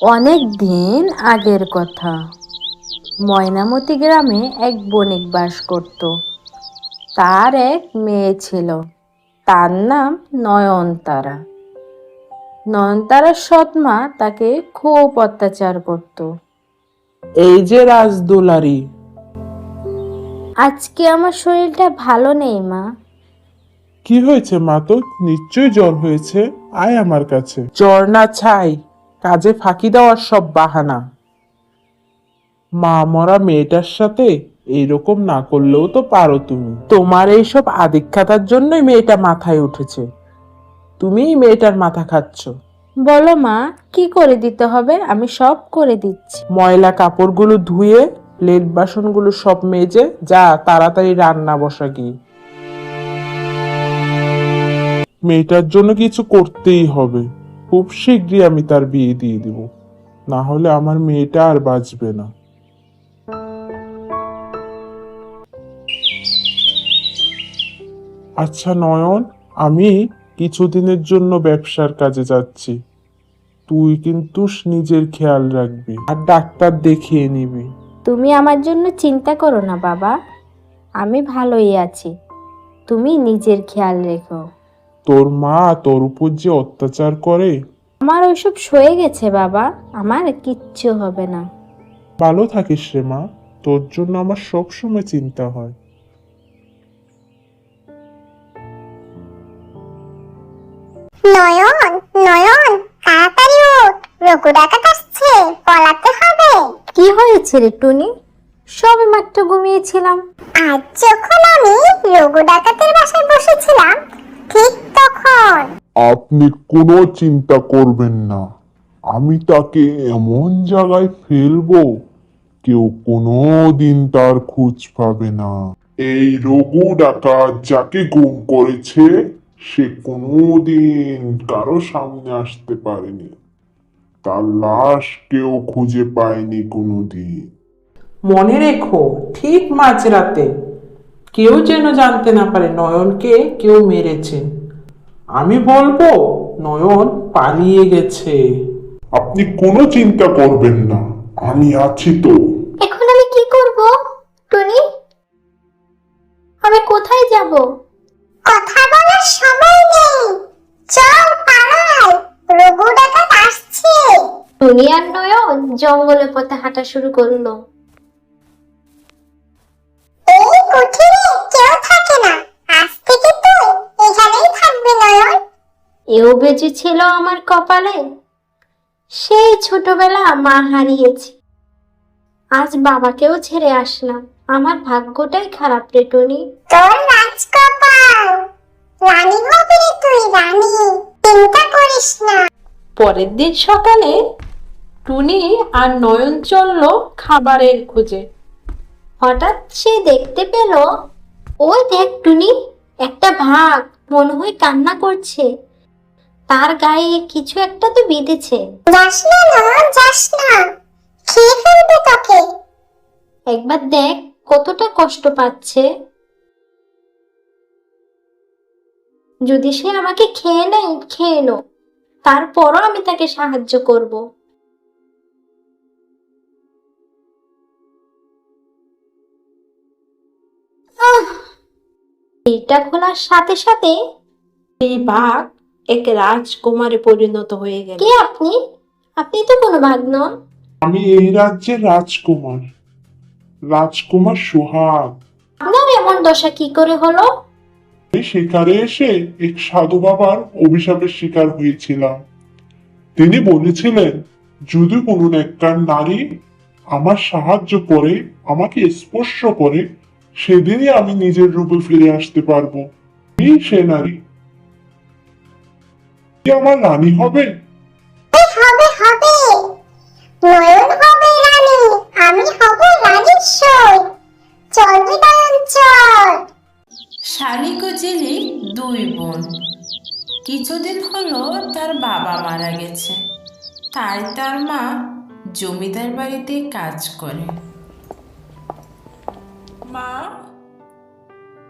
অনেক দিন আগের কথা। ময়নামতি গ্রামে এক বণিক বাস করত। তার এক মেয়ে ছিল, তার নাম নয়নতারা। নয়নতারার সৎ মা তাকে খুব অত্যাচার করত। এই যে রাজদুলারি, আজকে আমার শরীরটা ভালো নেই মা। কি হয়েছে মা? তো নিশ্চয়ই জ্বর হয়েছে। আয় আমার কাছে। জ্বর না ছাই, কাজে ফাঁকি দেওয়ার সব বাহানা। মা মরা মেয়েটার সাথে এইরকম না করলেও তো পারো তুমি। তোমার এইসব আদিক্ষাতার জন্যই মেয়েটা মাথায় উঠেছে। তুমিই মেয়েটার মাথা খাচ্ছ। বলো মা, কি করে দিতে হবে? আমি সব করে দিচ্ছি। ময়লা কাপড়গুলো ধুয়ে প্লেট বাসনগুলো সব মেজে যা, তাড়াতাড়ি রান্না বসা গিয়ে। মেয়েটার জন্য কিছু করতেই হবে। খুব শীঘ্রই আমি তার বিয়ে দিয়ে দিব, না হলে আমার মেয়েটা আর বাঁচবে না। আচ্ছা নয়ন, আমি কিছুদিনের জন্য ব্যবসার কাজে যাচ্ছি। তুই কিন্তু নিজের খেয়াল রাখবি আর ডাক্তার দেখিয়ে নিবি। তুমি আমার জন্য চিন্তা করো না বাবা, আমি ভালোই আছি। তুমি নিজের খেয়াল রেখো। তোর মা তোর উপর যে অত্যাচার করে। আমার ওইসব সয়ে গেছে বাবা, আমার কিচ্ছু হবে না। ভালো থাকিস রে মা, তোর জন্য আমার সবসময় চিন্তা হয়। নয়ন, নয়ন, তাড়াতাড়ি ওঠ, রঘু ডাকাত আসছে, পলাতে হবে। কি হয়েছে রে টুনি? সবে মাত্র ঘুমিয়েছিলাম। আজ যখন আমি রঘু ডাকাতের বাসায় বসেছিলাম, ঠিক তখন আপনি কোনো চিন্তা করবেন না, আমি তাকে এমন জায়গায় ফেলবো কেউ কোনোদিন তার খোঁজ পাবে না। এই রঘু ডাকাত যাকে গুম করেছে সে কোনোদিন কারো সামনে আসতে পারেনি। তার লাশ কেউ খুঁজে পায়নি কোনোদিন। মনে রেখো, ঠিক মাঝরাতে কেউ যেন জানতে না পারে নয়নকে কেউ মেরেছে। আমি বলবো নয়ন পালিয়ে গেছে। আপনি কোনো চিন্তা করবেন না, আমি আছি তো। এখন আমি কি করব? টুনি, আমি কোথায় যাব? কথা বলার সময় নেই, চল পালাই, রঘু ডাকাত আসছে। টুনি আর নয়ন জঙ্গলের পথে হাঁটা শুরু করলো। এই কুঠিরে কেউ থাকে না, আজ থেকে তুই এখানেই থাকবি নয়ন। এও বেঁচে ছিল আমার কপালে। সেই ছোটবেলা মা হারিয়েছি, আজ বাবাকেও ছেড়ে আসলাম। আমার ভাগ্যটাই খারাপ রে টুনি। তোর রাজকপাল, রানী হবি রে তুই, রানী, চিন্তা করিস না। পরের দিন সকালে টুনি আর নয়ন চলল খাবারের খোঁজে। হঠাৎ সে দেখতে পেল, ওই দেখ টুনি, একটা ভাগ মনে হয় কান্না করছে। তার গায়ে কিছু একটা তো বিঁধেছে। যাস না নয়ন, যাস না, খেয়ে ফেলবে তোকে। একবার দেখ কতটা কষ্ট পাচ্ছে। যদি সে আমাকে খেয়ে নেয়, খেয়ে নো, তারপরও আমি তাকে সাহায্য করব। এটা খোলার সাথে সাথে এই বাঘ এক রাজকুমারে পরিণত হয়ে গেল। কে আপনি? আপনি তো কোনো বাঘ নন। আমি এই রাজ্যের রাজকুমার, রাজকুমার সোহাগ। আপনার এমন দশা কি করে হলো? এই শিকারে এসে এক সাধু বাবার অভিশাপের শিকার হয়েছিলাম। তিনি বলেছিলেন যদি কোনো নেককার নারী আমার সাহায্য করে, আমাকে স্পর্শ করে, সেদিনই আমি নিজের রূপে ফিরে আসতে পারবো। তুমি সে নারী, কি আমার রানী হবে? হবে হবে, নয়ন হবে রানী, আমি হব রানীশ্বর। চল রে নয়ন, চল। শালিক ও ঝিলিক দুই বোন। কিছুদিন হলো তার বাবা মারা গেছে, তাই তার মা জমিদার বাড়িতে কাজ করে। মা,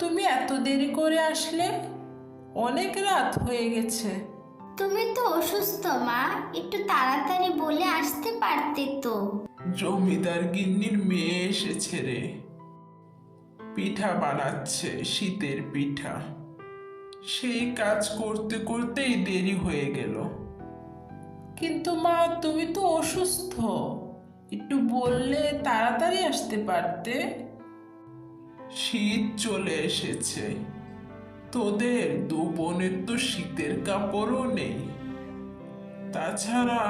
তুমি এত দেরি করে আসলে? অনেক রাত হয়ে গেছে। তুমি তো অসুস্থ মা, একটু তাড়াতাড়ি বলে আসতে পারতে তো। জমিদার গিন্নির মেয়ে এসেছে রে, পিঠা বানাচ্ছে, শীতের পিঠা। সেই কাজ করতে করতেই দেরি হয়ে গেল। কিন্তু মা, তুমি তো অসুস্থ, একটু বললে তাড়াতাড়ি আসতে পারতে। শীত চলে এসেছে, তোদের দু বোনের তো শীতের কাপড়ও নেই। তাছাড়া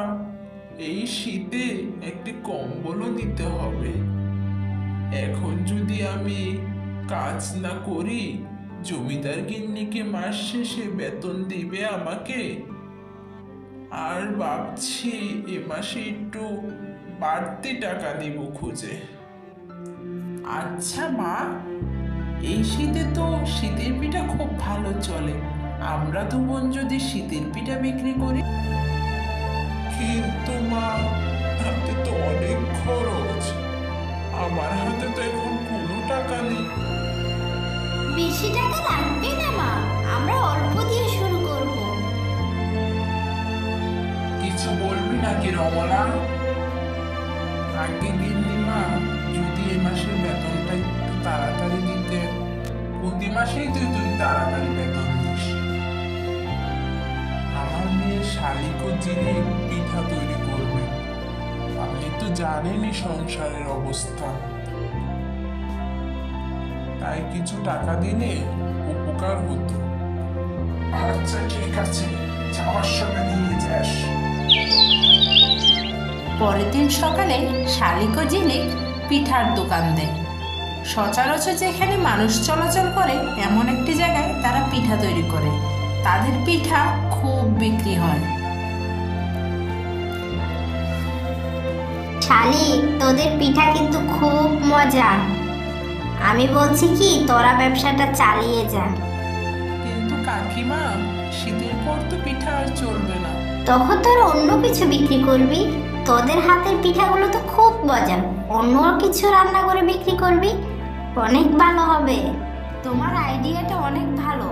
এই শীতে একটি কম্বলও দিতে হবে। এখন যদি আমি কাজ না করি, জমিদার গিন্নিকে মাস শেষে বেতন দিবে আমাকে। আর ভাবছি এ মাসে একটু বাড়তি টাকা দিব খুঁজে। আচ্ছা মা, এই শীতে তো শীতের পিঠা খুব ভালো চলে। আমরা দু বোন যদি শীতের পিঠা বিক্রি করি। কিন্তু মা, হাতে তো অনেক খরচ, আমার হাতে তো এখন কোনো টাকা নেই। বেশি টাকা লাগবে না মা, আমরা অল্প দিয়ে শুরু করব। কিছু বলবি নাকি রমলা? আগে গিন্নি মা, যদি এ মাসের বেতনটা একটু তাড়াতাড়ি দিতে। প্রতি মাসেই তুই তাড়াতাড়ি বেতন দিস। আমার মেয়ে শালিকও যিনি পিঠা তৈরি করবে, আপনি তো জানেনই সংসারের অবস্থা। তাই কিছু টাকা দিলে উপকার হতো। আচ্ছা ঠিক আছে, যাওয়ার সময় নিয়ে যাস। পরের দিন সকালে শালিক ও ঝিলিক পিঠার দোকান দেয়। সচরাচর যেখানে মানুষ চলাচল করে এমন একটি জায়গায় তারা পিঠা তৈরি করে। তাদের পিঠা খুব বিক্রি হয়। শালিক, তোদের পিঠা কিন্তু খুব মজা। আমি বলছি কি, তোরা ব্যবসাটা চালিয়ে যা। কিন্তু কাকিমা, শীতের পর তো পিঠা আর চলবে না। তখন তোরা অন্য কিছু বিক্রি করবি। তোদের হাতের পিঠাগুলো তো খুব মজা, অন্য কিছু রান্না করে বিক্রি করবি, অনেক ভালো হবে। তোমার আইডিয়াটা অনেক ভালো,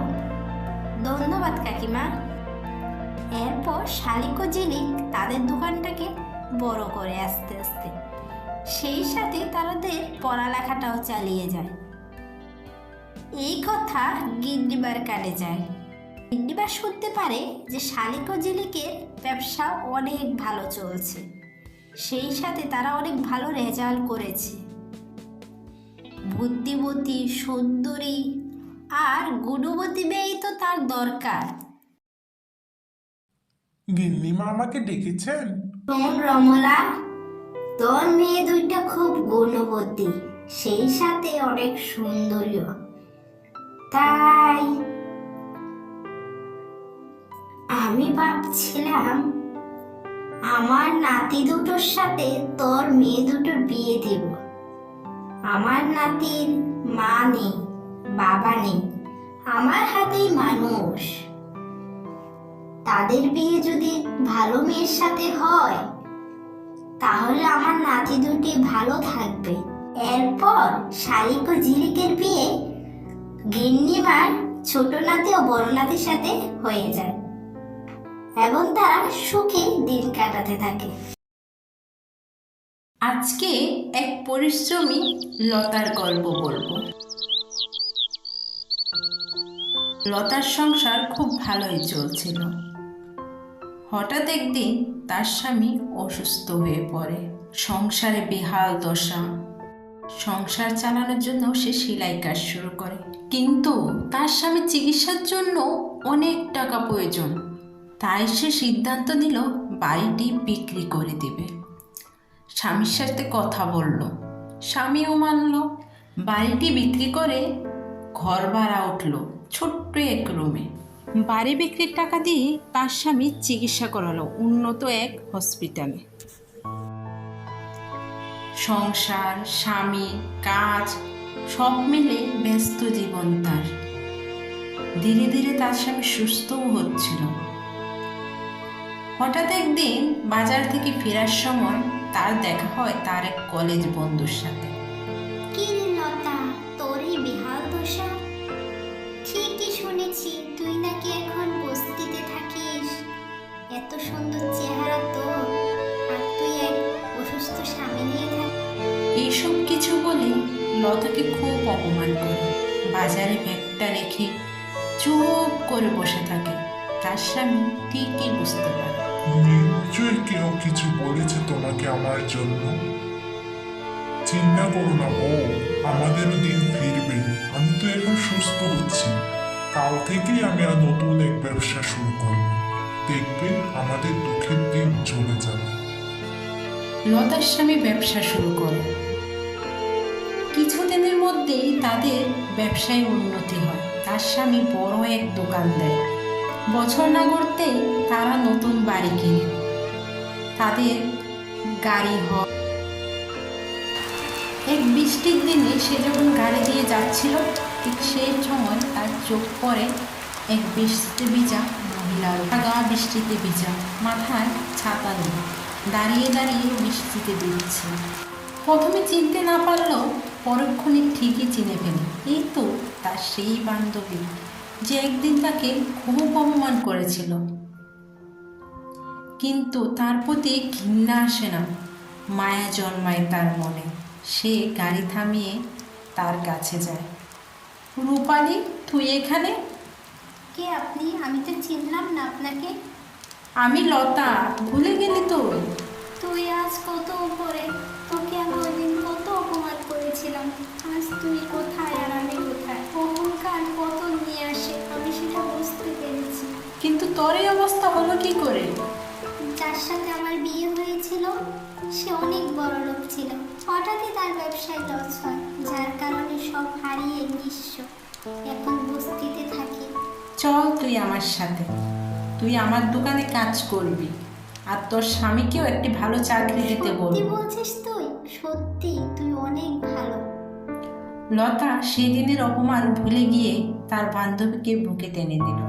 ধন্যবাদ কাকিমা। এরপর শালিক ও ঝিলিক তাদের দোকানটাকে বড় করে আস্তে আস্তে, সেই সাথে তাদের পড়ালেখাটাও চালিয়ে যায়। এই কথা গিন্নিবার কানে যায়। গিন্নিবার শুনতে পারে যে শালিক ও ঝিলিকের ব্যবসা অনেক ভালো চলছে, সেই সাথে তারা অনেক ভালো রেজাল্ট করেছে। বুদ্ধিমতী, সুন্দরী আর গুণবতী মেয়েই তো তার দরকার। গিন্নিমা আমাকে ডেকেছেন? শোন রমলা, তোর মেয়ে দুইটা খুব গুণবতী, সেই সাথে অনেক সুন্দরীও। তাই আমি ভাবছিলাম আমার নাতি দুটোর সাথে তোর মেয়ে দুটোর বিয়ে দেব। আমার নাতির মা নেই, বাবা নেই, আমার হাতেই মানুষ। তাদের বিয়ে যদি ভালো মেয়ের সাথে হয়, তাহলে আমার নাতি দুটি ভালো থাকবে। এরপর শালিক ও ঝিলিকের বিয়ে গিন্নিমার ছোট নাতি ও বড় নাতির সাথে হয়ে যায় এবং তারা সুখে দিন কাটাতে থাকে। আজকে এক পরিশ্রমী লতার গল্প বলবো। লতার সংসার খুব ভালোই চলছিল। হঠাৎ একদিন তার স্বামী অসুস্থ হয়ে পড়ে। সংসারে বেহাল দশা। সংসার চালানোর জন্য সে সেলাই কাজ শুরু করে, কিন্তু তার স্বামীর চিকিৎসার জন্য অনেক টাকা প্রয়োজন। তাই সে সিদ্ধান্ত নিল বাড়িটি বিক্রি করে দেবে। স্বামীর সাথে কথা বলল, স্বামীও মানল। বাড়িটি বিক্রি করে ঘর ভাড়া উঠল ছোট্ট এক রুমে। বাড়ি বিক্রির টাকা দিয়ে তার স্বামী চিকিৎসা করালো উন্নত এক হসপিটালে। সংসার, স্বামী, কাজ সব মিলে ব্যস্ত জীবন তার। ধীরে ধীরে তার স্বামী সুস্থও হচ্ছিল। হঠাৎ একদিন বাজার থেকে ফেরার সময় তার দেখা হয় তার এক কলেজ বন্ধুর সাথে। কি রে লতা, তোর এই বেহাল দশা? ঠিকই শুনেছি, তুই নাকি এখন বস্তিতে থাকিস। সুন্দর চেহারা তো, আর তুই এক অসুস্থ স্বামী নিয়ে থাক। এইসব কিছু বলে লতাকে খুব অপমান করে বাজারে ব্যাগটা রেখে চুপ করে বসে থাকে। তার স্বামী ঠিকই বুঝতে পারে। নিশ্চয়ই কেউ কিছু বলেছে তোমাকে আমার জন্য। চিন্তা করো না বউ, আমাদেরও দিন ফিরবে। আমি তো এখন সুস্থ হচ্ছি, কাল থেকেই আমি আর নতুন এক ব্যবসা শুরু করব। দেখবে আমাদের দুঃখের দিন চলে যাবে। লতার স্বামী ব্যবসা শুরু করে। কিছুদিনের মধ্যেই তাদের ব্যবসায় উন্নতি হয়। তার স্বামী বড় এক দোকান দেয়। বছর না গড়তেই তারা নতুন বাড়ি কিনে, তাদের গাড়ি হয়। এক বৃষ্টির দিনে সে যখন গাড়ি দিয়ে যাচ্ছিল, ঠিক সেই সময় তার চোখ পড়ে এক বৃষ্টিতে ভিজা মহিলার। গা বৃষ্টিতে ভিজা, মাথায় ছাতা নেই, দাঁড়িয়ে দাঁড়িয়ে বৃষ্টিতে ভিজছে। প্রথমে চিনতে না পারলেও পরক্ষণে ঠিকই চিনে ফেলে। এই তো তার সেই বান্ধবী যে একদিন তাকে খুব অপমান করেছিল। কিন্তু তার প্রতি ঘৃণা আসে না, মায়া জন্মায় তার মনে। সে গাড়ি থামিয়ে তার কাছে যায়। রূপালী, তুই এখানে? কে আপনি? আমি তো চিনলাম না আপনাকে। আমি লতা, ভুলে গেলি তুই? তুই আজ কত উপরে, তোকে আমি ওই দিন কত অপমান করেছিলাম। আজ তুই কোথায় আর আমি কোথায়? অহংকার কত নিয়ে আসে, আমি সেটা বুঝতে পেরেছি। কিন্তু তোর এই অবস্থা হলো কি করে? যার সাথে আমার বিয়ে হয়েছিল সে অনেক বড় লোক ছিল। হঠাৎই তার ব্যবসায় লস হয়, যার কারণে সব হারিয়ে নিঃস্ব। এখন বস্তিতে থাকি। চল তুই আমার সাথে, তুই আমার দোকানে কাজ করবি, আর তোর স্বামীকেও একটি ভালো চাকরি দিতে সত্যি বলবি। বলছিস তুই? সত্যি তুই অনেক ভালো। লতা সেদিনের অপমান ভুলে গিয়ে তার বান্ধবীকে বুকে টেনে দিল।